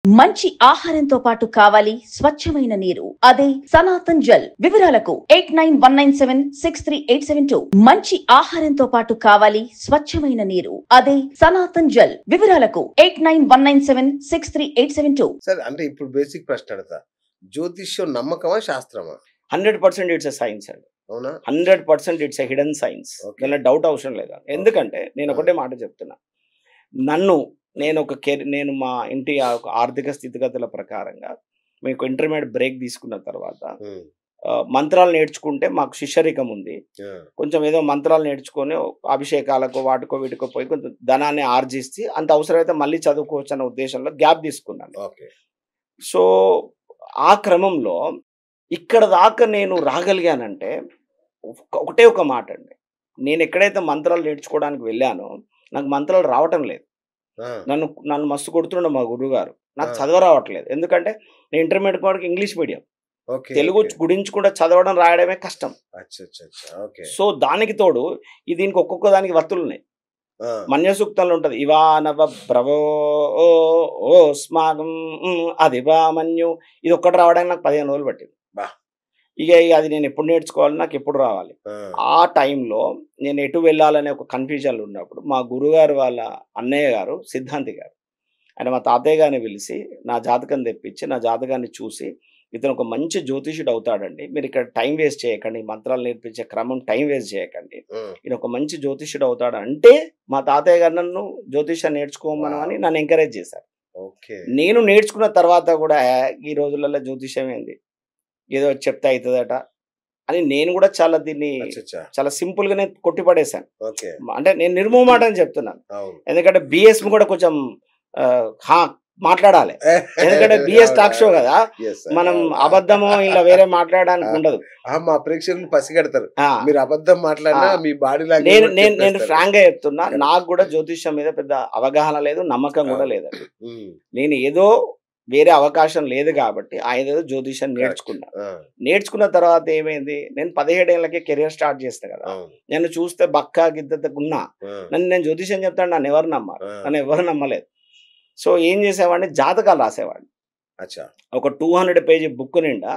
మంచి ఆహారంతో పాటు కావాలి స్వచ్ఛమైన నీరు. అదే సనాతన్ జల్. వివరాలకు 8919763872. మంచి ఆహారంతో పాటు కావాలి స్వచ్ఛమైన నీరు. అదే సనాతన్ జల్. వివరాలకు 8919763872. సరే, అంటే ఇప్పుడు బేసిక్ ప్రశ్న అడతా. జ్యోతిష్యం నమ్మకమా శాస్త్రమా? 100% ఇట్స్ ఎ సైన్స్ అండి. అవునా? 100% it's a hidden science. Okay. దానిలో డౌట్ అవసరం లేదు. ఎందుకంటే నేను ఒకటే మాట చెప్తున్నా. నేను మా ఇంటి ఆర్థిక స్థితిగతుల ప్రకారంగా మీకు ఇంటర్మీడియట్ బ్రేక్ తీసుకున్న తర్వాత మంత్రాలు నేర్చుకుంటే మాకు శిష్యరికం ఉంది. కొంచెం ఏదో మంత్రాలు నేర్చుకొని అభిషేకాలకు వాటికో వీటికో పోయి కొంచెం ధనాన్ని ఆర్జిస్తే అంత అవసరమైతే మళ్ళీ చదువుకోవచ్చు అన్న ఉద్దేశంలో గ్యాప్ తీసుకున్నాను. సో ఆ క్రమంలో ఇక్కడ దాకా నేను రాగలిగానంటే ఒకటే ఒక మాట అండి. నేను ఎక్కడైతే మంత్రాలు నేర్చుకోవడానికి వెళ్ళానో నాకు మంత్రాలు రావటం లేదు. నన్ను మస్తు కొడుతుండే మా గురువు గారు. నాకు చదవ రావట్లేదు. ఎందుకంటే నేను ఇంటర్మీడియట్ వరకు ఇంగ్లీష్ మీడియం, తెలుగు గురించి కూడా చదవడం రాయడమే కష్టం. సో దానికి తోడు దీనికి ఒక్కొక్క దానికి వత్తులు ఉన్నాయి. మన్య సూక్తంలో ఉంటది, ఇవా నవ బ్రవో ఓ స్మాగం అదివా మన్యు. ఇది ఒక్కటి రావడానికి నాకు 15 రోజులు పట్టింది. ఇక అది నేను ఎప్పుడు నేర్చుకోవాలి, నాకు ఎప్పుడు రావాలి. ఆ టైంలో నేను ఎటు వెళ్ళాలనే ఒక కన్ఫ్యూజన్లు ఉన్నప్పుడు మా గురుగారు వాళ్ళ అన్నయ్య గారు సిద్ధాంతి గారు, ఆయన మా తాతయ్య గారిని పిలిచి నా జాతకం తెప్పించి నా జాతకాన్ని చూసి, ఇతను ఒక మంచి జ్యోతిషుడు అవుతాడండి, మీరు ఇక్కడ టైం వేస్ట్ చేయకండి, మంత్రాలు నేర్పించే క్రమం టైం వేస్ట్ చేయకండి, ఈయన ఒక మంచి జ్యోతిషుడు అవుతాడు అంటే మా తాతయ్య గారు నన్ను జ్యోతిషాన్ని నేర్చుకోమని నన్ను ఎంకరేజ్ చేశారు. నేను నేర్చుకున్న తర్వాత కూడా ఈ రోజులలో జ్యోతిషం ఏంది, ఏదో చెప్తే అవుతుందట అని నేను కూడా దీన్ని చాలా సింపుల్ గానే కొట్టిపడేశాను. అంటే నేను నిర్మూమాట అని చెప్తున్నాను. ఎందుకంటే బిఎస్ కూడా కొంచెం మాట్లాడాలి. ఎందుకంటే బిఎస్ టాక్ షో కదా, మనం అబద్ధమో ఇలా వేరే మాట్లాడడానికి ఉండదు. మా ప్రేక్షకులు పసిగడతారు మీరు అబద్ధం మాట్లాడినా మీ బాడీ నేను ఫ్రాంక్ గా చెప్తున్నా, నాకు కూడా జ్యోతిష్యం మీద పెద్ద అవగాహన లేదు, నమ్మకం కూడా లేదండి. నేను ఏదో వేరే అవకాశం లేదు కాబట్టి ఆయన జ్యోతిషం నేర్చుకున్న తర్వాత ఏమైంది, నేను 17 ఏళ్ళకే కెరియర్ స్టార్ట్ చేస్తా కదా. నేను చూస్తే బక్కా గిద్దకున్నా నేను జ్యోతిషం చెప్తాను, నన్ను ఎవరు నమ్మారు? నన్ను ఎవరు నమ్మలేదు. సో ఏం చేసేవాడిని, జాతకాలు రాసేవాడిని. ఒక 200 పేజీ బుక్ నిండా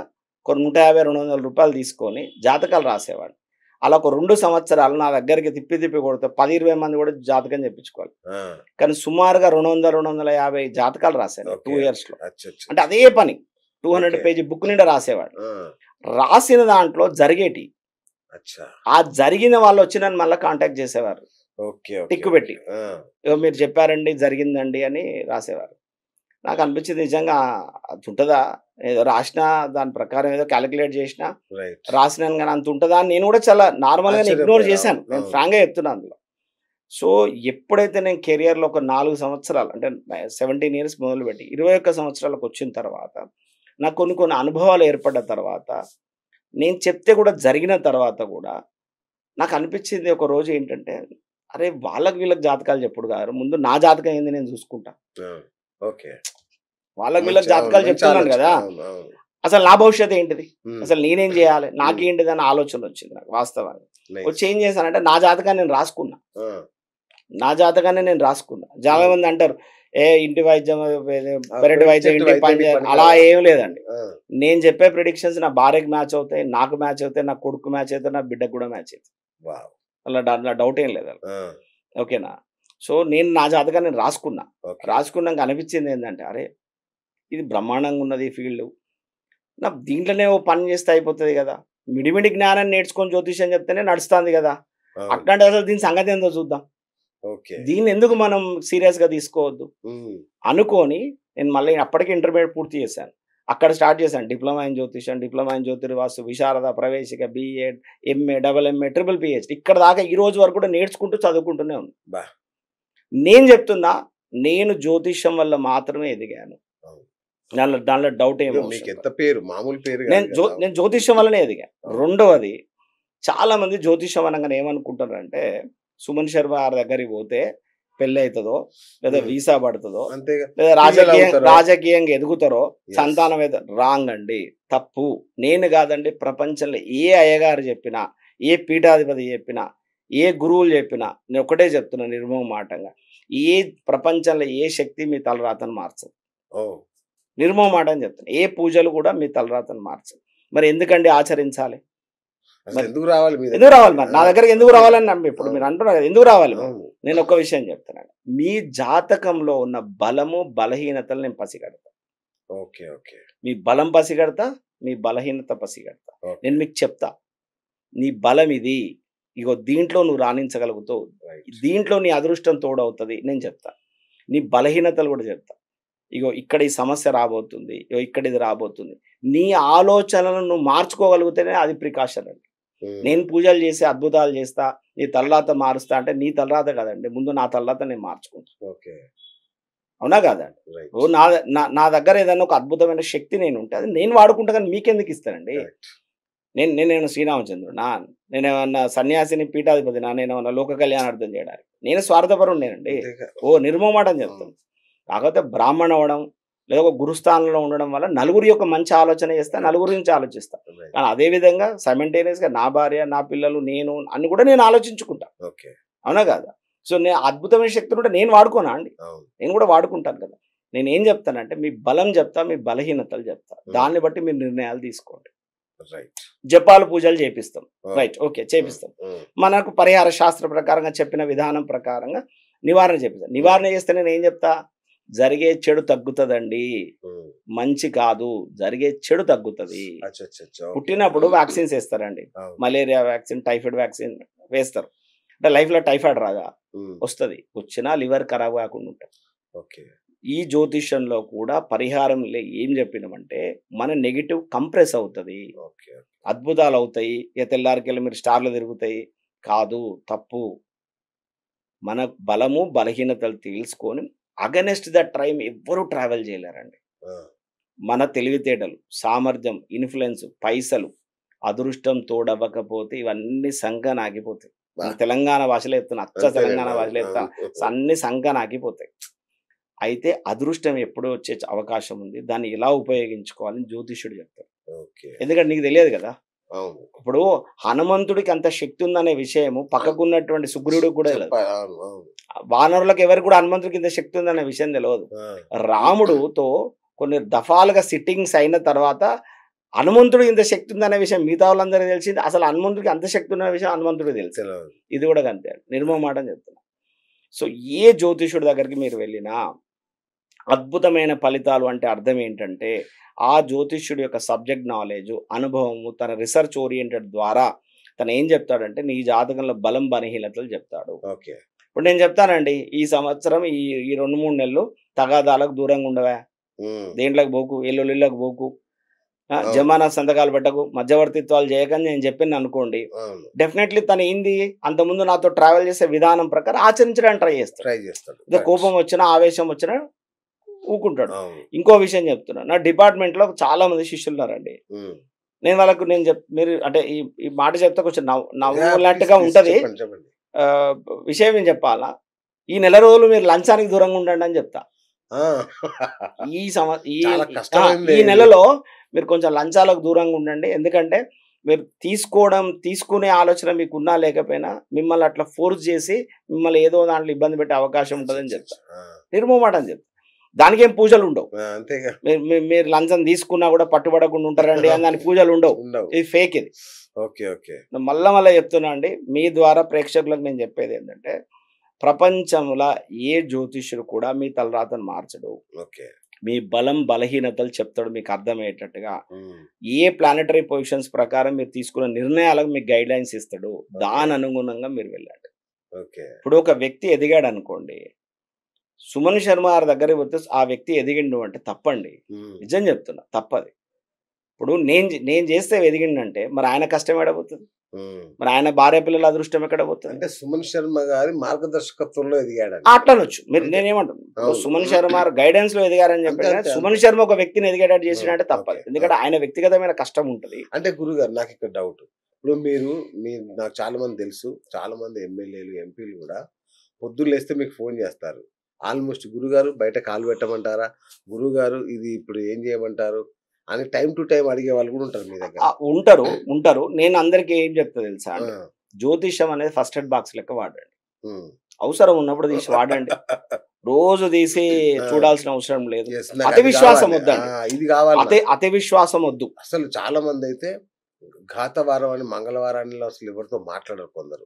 ఒక 150-200 రూపాయలు తీసుకొని జాతకాలు రాసేవాడిని. అలా ఒక 2 సంవత్సరాలు నా దగ్గరికి తిప్పి కొడితే 10-20 మంది కూడా జాతకం చెప్పించుకోవాలి. కానీ సుమారుగా 200-250 జాతకాలు రాశాను 2 years లో. అంటే అదే పని 200 పేజీ బుక్ నిండా రాసేవాడు. రాసిన దాంట్లో జరిగేటి, ఆ జరిగిన వాళ్ళు వచ్చి నన్ను మళ్ళీ కాంటాక్ట్ చేసేవారు, టిక్కు పెట్టి మీరు చెప్పారండి జరిగిందండి అని రాసేవారు. నాకు అనిపించింది నిజంగా అది ఉంటుందా, ఏదో రాసినా దాని ప్రకారం ఏదో క్యాలిక్యులేట్ చేసినా రాసినాను కానీ అంత ఉంటుందా అని నేను కూడా చాలా నార్మల్గా ఇగ్నోర్ చేశాను. నేను ఫ్రాంక్గా చెప్తున్నాను అందులో. సో ఎప్పుడైతే నేను కెరియర్లో ఒక 4 సంవత్సరాలు అంటే 17 years మొదలుపెట్టి 21 సంవత్సరాలకు వచ్చిన తర్వాత నాకు కొన్ని అనుభవాలు ఏర్పడ్డ తర్వాత, నేను చెప్తే కూడా జరిగిన తర్వాత కూడా నాకు అనిపించింది ఒక రోజు ఏంటంటే, అరే వాళ్ళకి వీళ్ళకి జాతకాలు చెప్పుడు కాదు, ముందు నా జాతకం ఏంది నేను చూసుకుంటా. వాళ్ళకి వీళ్ళకి జాతకాలు చెప్తున్నాను కదా, అసలు నా భవిష్యత్తు ఏంటిది, అసలు నేనేం చేయాలి, నాకేంటిది అన్న ఆలోచన వచ్చింది నాకు. వాస్తవాన్ని వచ్చి ఏం చేశానంటే నా జాతకాన్ని నేను రాసుకున్నా. చాలా మంది అంటారు ఇంటి వైద్యం పెరటి వైద్యం ఇంటి పని, అలా ఏం లేదండి. నేను చెప్పే ప్రిడిక్షన్స్ నా భార్యకి మ్యాచ్ అవుతాయి, నాకు మ్యాచ్ అవుతాయి, నా కొడుకు మ్యాచ్ అవుతాయి, నా బిడ్డకు కూడా మ్యాచ్ అవుతాయి. అలా డౌట్ ఏం లేదు. ఓకేనా? సో నేను నా జాతకాన్ని రాసుకున్నాక అనిపించింది ఏంటంటే, అరే ఇది బ్రహ్మాండంగా ఉన్నది ఈ ఫీల్డ్, నా దీంట్లోనే ఓ పని చేస్తే అయిపోతుంది కదా, మిడిమిడి జ్ఞానాన్ని నేర్చుకొని జ్యోతిషం చెప్తేనే నడుస్తుంది కదా, అట్లాంటి అసలు దీని సంగతి ఏందో చూద్దాం, దీన్ని ఎందుకు మనం సీరియస్గా తీసుకోవద్దు అనుకొని నేను మళ్ళీ అప్పటికే ఇంటర్మీడియట్ పూర్తి చేశాను. అక్కడ స్టార్ట్ చేశాను డిప్లొమా ఇన్ జ్యోతిషం, డిప్లొమా ఇన్ జ్యోతిర్వాస్తు, విశారద, ప్రవేశిక, BEd, MA, MA, triple PhD ఇక్కడ దాకా ఈ రోజు వరకు కూడా నేర్చుకుంటూ చదువుకుంటూనే ఉంది. నేను చెప్తున్నా, నేను జ్యోతిషం వల్ల మాత్రమే ఎదిగాను, దానిలో డౌట్ ఏమో. నేను జ్యోతిషం వల్లనే ఎదిగా. రెండవది, చాలా మంది జ్యోతిషం అనగానే ఏమనుకుంటారంటే సుమన్ శర్మ గారి దగ్గరికి పోతే పెళ్ళి అవుతుందో, లేదా వీసా పడుతుందో, లేదా రాజకీయంగా ఎదుగుతారో, సంతానం రాంగ్ అండి, తప్పు. నేను కాదండి, ప్రపంచంలో ఏ అయ్యగారు చెప్పినా, ఏ పీఠాధిపతి చెప్పినా, ఏ గురువులు చెప్పినా నేను ఒకటే చెప్తున్నా నిర్మోహమాటంగా, ఏ ప్రపంచంలో ఏ శక్తి మీ తలరాతను మార్చదు. నిర్మోహమాటం చెప్తాను. ఏ పూజలు కూడా మీ తలరాతను మార్చదు. మరి ఎందుకండి ఆచరించాలి? ఎందుకు రావాలి? ఎందుకు రావాలి? మరి నా దగ్గరికి ఎందుకు రావాలని ఇప్పుడు మీరు అంటున్నారు కదా, ఎందుకు రావాలి? నేను ఒక విషయం చెప్తాను, మీ జాతకంలో ఉన్న బలము బలహీనతలు నేను పసిగడతా. Okay okay. మీ బలం పసిగడతా, మీ బలహీనత పసిగడతా. నేను మీకు చెప్తా, నీ బలం ఇది, ఇగో దీంట్లో నువ్వు రాణించగలుగుతావు, దీంట్లో నీ అదృష్టం తోడవుతుంది నేను చెప్తా. నీ బలహీనతలు కూడా చెప్తా. ఇగో ఇక్కడ ఈ సమస్య రాబోతుంది, ఇగో ఇక్కడ ఇది రాబోతుంది. నీ ఆలోచనలను నువ్వు మార్చుకోగలిగితేనే అది ప్రికాషన్ అండి. నేను పూజలు చేసి అద్భుతాలు చేస్తా, నీ తలరాత మారుస్తా అంటే నీ తలరాత కదండి, ముందు నా తలరాత నేను మార్చుకుంటా. అవునా కాదండి? నా దగ్గర ఏదైనా ఒక అద్భుతమైన శక్తి నేను ఉంటే అది నేను వాడుకుంటా, కానీ మీకెందుకు ఇస్తానండి? నేను శ్రీరామచంద్రుడు నేనేమన్నా సన్యాసిని పీఠాధిపతినా? నేనేమన్నా లోక కళ్యాణార్థం చేయడానికి? నేను స్వార్థపరుడేనండి. నిర్మోహమాటం చెప్తాను. కాకపోతే బ్రాహ్మణ అవడం లేదా ఒక గురుస్థానంలో ఉండడం వల్ల నలుగురి యొక్క మంచి ఆలోచన చేస్తా, నలుగురి నుంచి ఆలోచిస్తా. కానీ అదేవిధంగా సైమల్టేనియస్గా నా భార్య, నా పిల్లలు, నేను అన్ని కూడా నేను ఆలోచించుకుంటా. అవునా కాదా? సో నేను అద్భుతమైన శక్తులు ఉంటే నేను వాడుకోనా అండి? నేను కూడా వాడుకుంటాను కదా. నేను ఏం చెప్తానంటే మీ బలం చెప్తా, మీ బలహీనతలు చెప్తా, దాన్ని బట్టి మీరు నిర్ణయాలు తీసుకోండి. జపాలు పూజలు చేపిస్తాం, రైట్, ఓకే, చేపిస్తాం. మనకు పరిహార శాస్త్ర ప్రకారంగా చెప్పిన విధానం ప్రకారంగా నివారణ చేపిస్తాం. నివారణ చేస్తే నేను ఏం చెప్తా, జరిగే చెడు తగ్గుతుందండి, మంచి కాదు, జరిగే చెడు తగ్గుతుంది. పుట్టినప్పుడు వ్యాక్సిన్స్ వేస్తారండి, మలేరియా వ్యాక్సిన్, టైఫాయిడ్ వ్యాక్సిన్ వేస్తారు. అంటే లైఫ్లో టైఫాయిడ్ రాదా? వస్తుంది, వచ్చినా లివర్ ఖరాబ్ కాకుండా ఉంటుంది. ఈ జ్యోతిష్యంలో కూడా పరిహారం ఏం చెప్పినామంటే మన నెగిటివ్ కంప్రెస్ అవుతుంది, అద్భుతాలు అవుతాయి, ఇక తెల్లారికెళ్ళి మీరు స్టార్లు తిరుగుతాయి. కాదు, తప్పు. మన బలము బలహీనతలు తెలుసుకొని అగనెస్ట్ ద టైం ఎవ్వరూ ట్రావెల్ చేయలేరండి. మన తెలివితేటలు, సామర్థ్యం, ఇన్ఫ్లుయెన్స్, పైసలు, అదృష్టం తోడవ్వకపోతే ఇవన్నీ సంఘాన్ని ఆగిపోతాయి. తెలంగాణ భాషలో చెప్తున్నా, అచ్చ తెలంగాణ భాషలో చెప్తాను, అన్ని సంఘాన్ని ఆగిపోతాయి. అయితే అదృష్టం ఎప్పుడూ వచ్చే అవకాశం ఉంది, దాన్ని ఎలా ఉపయోగించుకోవాలని జ్యోతిష్యుడు చెప్తాడు. ఎందుకంటే నీకు తెలియదు కదా. ఇప్పుడు హనుమంతుడికి అంత శక్తి ఉందనే విషయము పక్కకున్నటువంటి సుగ్రీవుడికి కూడా తెలియదు. వానరులకు ఎవరికి కూడా హనుమంతుడికి ఇంత శక్తి ఉందనే విషయం తెలియదు. రాముడుతో కొన్ని దఫాలుగా సిట్టింగ్స్ అయిన తర్వాత హనుమంతుడికి ఇంత శక్తి ఉందనే విషయం మిగతా వాళ్ళందరికీ తెలిసింది. అసలు హనుమంతుడికి అంత శక్తి ఉన్న విషయం హనుమంతుడికి తెలుసు. ఇది కూడా అంతే, నిర్మోహమాటం చెప్తున్నా. సో ఏ జ్యోతిషుడి దగ్గరికి మీరు వెళ్ళినా అద్భుతమైన ఫలితాలు అంటే అర్థం ఏంటంటే ఆ జ్యోతిష్యుడి యొక్క సబ్జెక్ట్ నాలెడ్జ్, అనుభవము, తన రీసెర్చ్ ఓరియంటెడ్ ద్వారా తను ఏం చెప్తాడంటే నీ జాతకంలో బలం బలహీనతలు చెప్తాడు. ఇప్పుడు నేను చెప్తానండి, ఈ సంవత్సరం ఈ 2-3 నెలలు తగాదాలకు దూరంగా ఉండవా, దేంట్లోకి పోకు, ఎల్లుళ్ళకి పోకు, జమానా సంతకాలు పెట్టకు, మధ్యవర్తిత్వాలు చేయకని నేను చెప్పిన అనుకోండి, డెఫినెట్లీ తను ఏంది అంతకుముందు నాతో ట్రావెల్ చేసే విధానం ప్రకారం ఆచరించడానికి ట్రై చేస్తాడు. కోపం వచ్చినా ఆవేశం వచ్చినా ఊకుంటాడు. ఇంకో విషయం చెప్తున్నా, నా డిపార్ట్మెంట్ లో చాలా మంది శిష్యులు ఉన్నారండి. నేను వాళ్ళకు మీరు అంటే ఈ మాట చెప్తే కొంచెం నవ్వులాంటిగా ఉంటది. విషయం ఏం చెప్పాలా, ఈ నెల రోజులు మీరు లంచానికి దూరంగా ఉండండి అని చెప్తా. ఈ నెలలో మీరు కొంచెం లంచాలకు దూరంగా ఉండండి. ఎందుకంటే మీరు తీసుకునే ఆలోచన మీకు ఉన్నా లేకపోయినా మిమ్మల్ని అట్లా ఫోర్స్ చేసి మిమ్మల్ని ఏదో దాంట్లో ఇబ్బంది పెట్టే అవకాశం ఉంటుందని చెప్తా. నిర్మోహమాటం చెప్తా. దానికి ఏం పూజలు ఉండవు. మీరు లంచం తీసుకున్నా కూడా పట్టుబడకుండా ఉంటారండి అని దానికి పూజలు ఉండవు. ఇది ఫేక్. ఇది మళ్ళా చెప్తున్నా అండి, మీ ద్వారా ప్రేక్షకులకు నేను చెప్పేది ఏంటంటే ప్రపంచంలో ఏ జ్యోతిష్యుడు కూడా మీ తలరాతను మార్చడు. మీ బలం బలహీనతలు చెప్తాడు మీకు అర్థమయ్యేటట్టుగా. ఏ ప్లానెటరీ పొజిషన్స్ ప్రకారం మీరు తీసుకున్న నిర్ణయాలకు మీకు గైడ్ లైన్స్ ఇస్తాడు. దాని అనుగుణంగా మీరు వెళ్ళండి. ఇప్పుడు ఒక వ్యక్తి ఎదిగాడు అనుకోండి, సుమన్ శర్మ గారి దగ్గరికి పోతే ఆ వ్యక్తి ఎదిగిండు అంటే తప్పండి. నిజం చెప్తున్నా, తప్పది. ఇప్పుడు నేను చేస్తే ఎదిగిండంటే మరి ఆయన కష్టం ఎడబోతుంది, మరి ఆయన భార్య పిల్లల అదృష్టం ఎక్కడ పోతుంది? అంటే సుమన్ శర్మ గారి మార్గదర్శకత్వంలో ఎదిగాడు అట్లనొచ్చు. మీరు నేనేమంటాను, సుమన్ శర్మ గైడెన్స్ లో ఎదిగారని చెప్పి సుమన్ శర్మ ఒక వ్యక్తిని ఎదిగేటట్టు చేసినంటే తప్పదు. ఎందుకంటే ఆయన వ్యక్తిగతమైన కష్టం ఉంటుంది. అంటే గురుగారు నాకు ఇక్కడ డౌట్, ఇప్పుడు మీరు నాకు చాలా మంది తెలుసు, చాలా మంది ఎమ్మెల్యేలు ఎంపీలు కూడా పొద్దున్న లేస్తే మీకు ఫోన్ చేస్తారు. ఆల్మోస్ట్ గురుగారు బయట కాలు పెట్టమంటారా, గురుగారు ఇది ఇప్పుడు ఏం చేయమంటారు అని టైం టు టైం అడిగే వాళ్ళు కూడా ఉంటారు మీ దగ్గర. ఉంటారు. నేను అందరికి ఏం చెప్తా తెలుసా, జ్యోతిషం అనేది ఫస్ట్ ఎయిడ్ బాక్స్ లెక్క వాడండి. అవసరం ఉన్నప్పుడు తీసి వాడండి. రోజు తీసి ఆ. చూడాల్సిన అవసరం లేదు. Yes, నాకు అతి అది విశ్వాసం కావాలి. వద్దండి. ఇది కావాలి అతి విశ్వాసం వద్దు. అసలు చాలా మంది అయితే ఘాతవారం అని మంగళవారాన్ని అసలు ఎవరితో మాట్లాడరు కొందరు.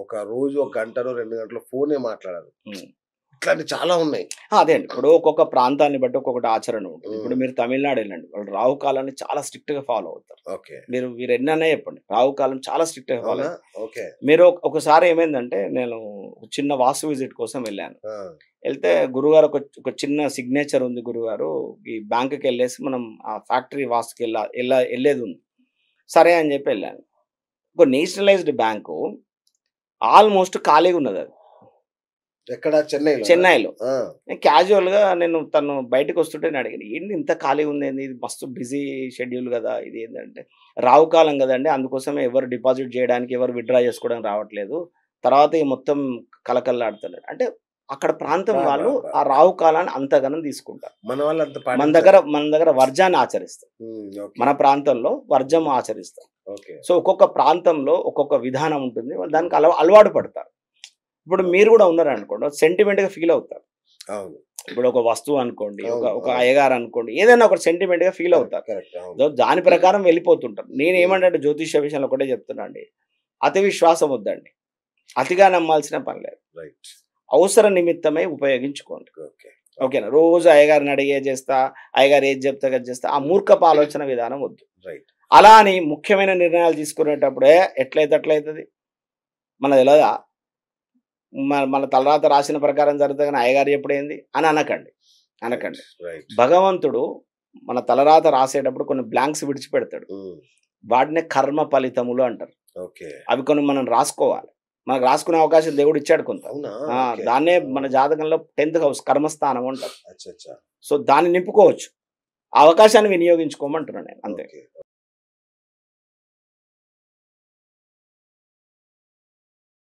ఒక రోజు 1 గంటలో 2 గంటలు ఫోనే మాట్లాడరు. ఇట్లాంటి చాలా ఉన్నాయి. అదే అండి, ఇప్పుడు ఒక్కొక్క ప్రాంతాన్ని బట్టి ఒక్కొక్కటి ఆచరణ ఉంటుంది. ఇప్పుడు మీరు తమిళనాడు వెళ్ళండి, వాళ్ళు రాహు కాలాన్ని చాలా స్ట్రిక్ట్ గా ఫాలో అవుతారు. ఓకే, మీరు ఎన్నైనా చెప్పండి, రాహు కాలం చాలా స్ట్రిక్ట్ గా ఫాలో అవుతారు. ఓకే, మీరు ఒకసారి ఏమైందంటే, నేను చిన్న వాస్తు విజిట్ కోసం వెళ్ళాను. వెళ్తే గురుగారు ఒక చిన్న సిగ్నేచర్ ఉంది, గురుగారు ఈ బ్యాంకుకి వెళ్ళేసి మనం ఆ ఫ్యాక్టరీ వాస్తుకి వెళ్ళేది ఉంది. సరే అని చెప్పి వెళ్ళాను. ఒక నేషనలైజ్డ్ బ్యాంకు ఆల్మోస్ట్ ఖాళీగా ఉన్నది. అది ఎక్కడ? చెన్నైలో. క్యాజువల్ గా నేను తను బయటకు వస్తుంటే నేను అడిగాను, ఏంటి ఇంత ఖాళీగా ఉంది, ఇది మస్తు బిజీ షెడ్యూల్ కదా, ఇది ఏంటంటే రావు కాలం కదండి, అందుకోసమే ఎవరు డిపాజిట్ చేయడానికి ఎవరు విత్డ్రా చేసుకోవడానికి రావట్లేదు, తర్వాత ఈ మొత్తం కలకల్లాడుతున్నారు. అంటే అక్కడ ప్రాంతం వాళ్ళు ఆ రావు కాలాన్ని అంతగానం తీసుకుంటారు. మన దగ్గర వర్జాన్ని ఆచరిస్తారు. మన ప్రాంతంలో వర్జం ఆచరిస్తారు. సో ఒక్కొక్క ప్రాంతంలో ఒక్కొక్క విధానం ఉంటుంది, దానికి అలవాటు పడతారు. ఇప్పుడు మీరు కూడా ఉన్నారు అనుకోండి, సెంటిమెంట్ గా ఫీల్ అవుతారు. ఇప్పుడు ఒక వస్తువు అనుకోండి, ఒక అయ్యగారు అనుకోండి, ఏదైనా ఒక సెంటిమెంట్ గా ఫీల్ అవుతారు. దాని ప్రకారం వెళ్ళిపోతుంటారు. నేను ఏమంటే జ్యోతిష్య విషయంలో ఒకటే చెప్తున్నా అండి, అతి విశ్వాసం వద్దండి, అతిగా నమ్మాల్సిన పని లేదు. అవసర నిమిత్తమై ఉపయోగించుకోండి. ఓకేనా? రోజు అయ్యగారిని అడిగే చేస్తా, అయ్యగారు ఏది చెప్తా కదా చేస్తా, ఆ మూర్ఖపు ఆలోచన విధానం వద్దు. అలా అని ముఖ్యమైన నిర్ణయాలు తీసుకునేటప్పుడే ఎట్లయితే అట్లయితుంది మన తెలియదా, మన తలరాత రాసిన ప్రకారం జరుగుతుంది కానీ అయ్యగారు ఎప్పుడైంది అని అనకండి. భగవంతుడు మన తలరాత రాసేటప్పుడు కొన్ని బ్లాంక్స్ విడిచిపెడతాడు, వాటినే కర్మ ఫలితములు అంటారు. అవి కొన్ని మనం రాసుకోవాలి. మనకు రాసుకునే అవకాశం దేవుడు ఇచ్చాడు కొంత. దాన్నే మన జాతకంలో 10th హౌస్ కర్మస్థానం అంటారు. సో దాన్ని నింపుకోవచ్చు, ఆ అవకాశాన్ని వినియోగించుకోమంటున్నాను నేను, అంతే.